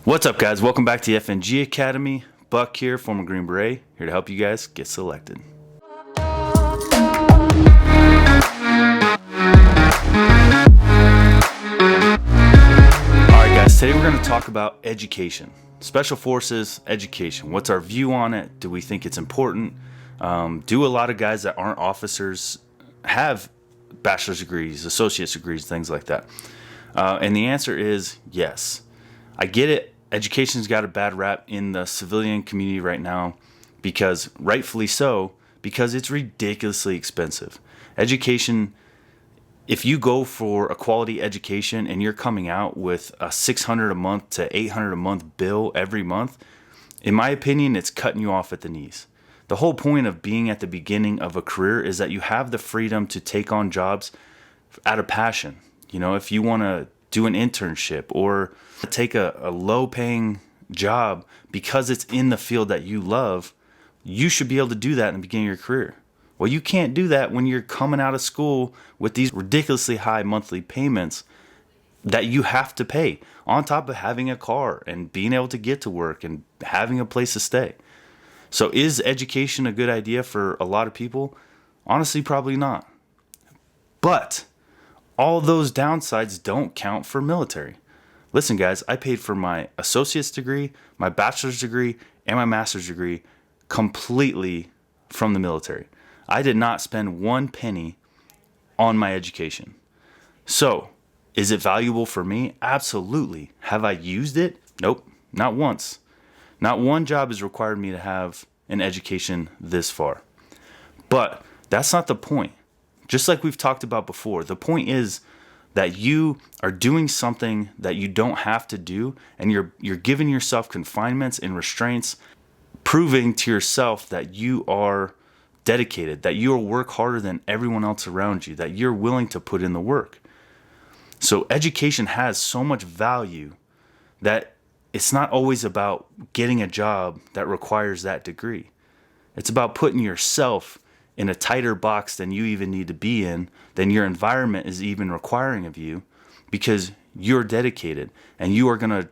What's up, guys? Welcome back to the FNG Academy. Buck here, former Green Beret, here to help you guys get selected. Alright guys, today we're going to talk about education. Special Forces education. What's our view on it? Do we think it's important? Do a lot of guys that aren't officers have bachelor's degrees, associate's degrees, things like that? And the answer is yes. I get it. Education's got a bad rap in the civilian community right now because, rightfully so, because it's ridiculously expensive. Education, if you go for a quality education and you're coming out with a $600 a month to $800 a month bill every month, in my opinion, it's cutting you off at the knees. The whole point of being at the beginning of a career is that you have the freedom to take on jobs out of passion. You know, if you want to do an internship or take a low-paying job because it's in the field that you love, you should be able to do that in the beginning of your career. Well, you can't do that when you're coming out of school with these ridiculously high monthly payments that you have to pay, on top of having a car and being able to get to work and having a place to stay. So is education a good idea for a lot of people? Honestly, probably not. But all those downsides don't count for military. Listen, guys, I paid for my associate's degree, my bachelor's degree, and my master's degree completely from the military. I did not spend one penny on my education. So, is it valuable for me? Absolutely. Have I used it? Nope, not once. Not one job has required me to have an education this far. But that's not the point. Just like we've talked about before, the point is that you are doing something that you don't have to do, and you're giving yourself confinements and restraints, proving to yourself that you are dedicated, that you'll work harder than everyone else around you, that you're willing to put in the work. So education has so much value that it's not always about getting a job that requires that degree. It's about putting yourself in a tighter box than you even need to be in, than your environment is even requiring of you, because you're dedicated and you are going to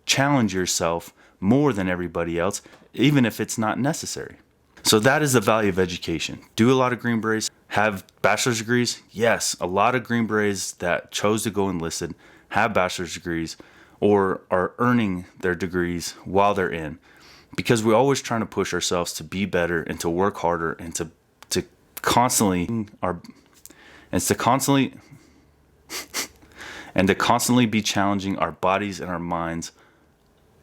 challenge yourself more than everybody else, even if it's not necessary. So that is the value of education. Do a lot of Green Berets have bachelor's degrees? Yes, a lot of Green Berets that chose to go enlisted have bachelor's degrees or are earning their degrees while they're in, because we're always trying to push ourselves to be better and to work harder and to constantly be challenging our bodies and our minds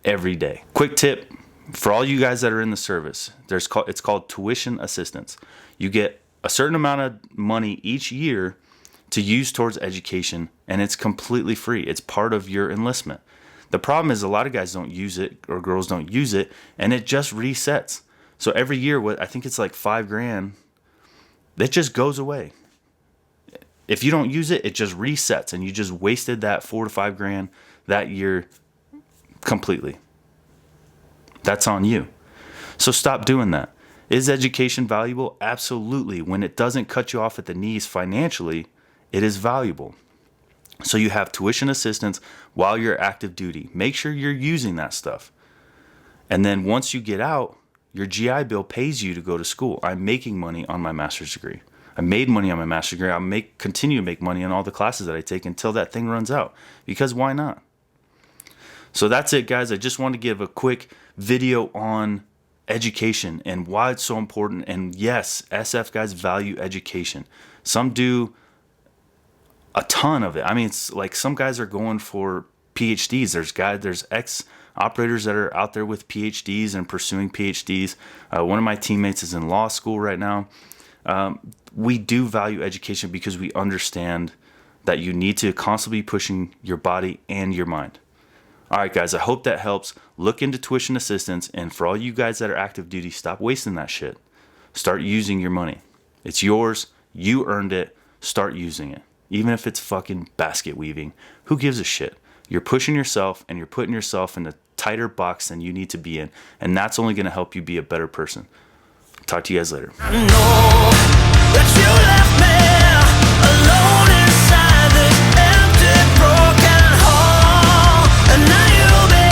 every day. Quick tip for all you guys that are in the service, it's called tuition assistance. You get a certain amount of money each year to use towards education, and it's completely free. It's part of your enlistment. The problem is a lot of guys don't use it, or girls don't use it, and it just resets. So every year, I think it's like $5,000, it just goes away. If you don't use it, it just resets, and you just wasted that $4,000 to $5,000 that year completely. That's on you. So stop doing that. Is education valuable? Absolutely. When it doesn't cut you off at the knees financially, it is valuable. So you have tuition assistance while you're active duty. Make sure you're using that stuff. And then once you get out, your GI Bill pays you to go to school. I'm making money on my master's degree. I made money on my master's degree. I'll continue to make money on all the classes that I take until that thing runs out. Because why not? So that's it, guys. I just want to give a quick video on education and why it's so important. And yes, SF guys value education. Some do a ton of it. I mean, it's like some guys are going for PhDs. There's ex-operators that are out there with PhDs and pursuing PhDs. One of my teammates is in law school right now. We do value education because we understand that you need to constantly be pushing your body and your mind. All right, guys, I hope that helps. Look into tuition assistance, and for all you guys that are active duty, stop wasting that shit. Start using your money. It's yours. You earned it. Start using it. Even if it's fucking basket weaving. Who gives a shit? You're pushing yourself, and you're putting yourself in a tighter box than you need to be in, and that's only going to help you be a better person. Talk to you guys later.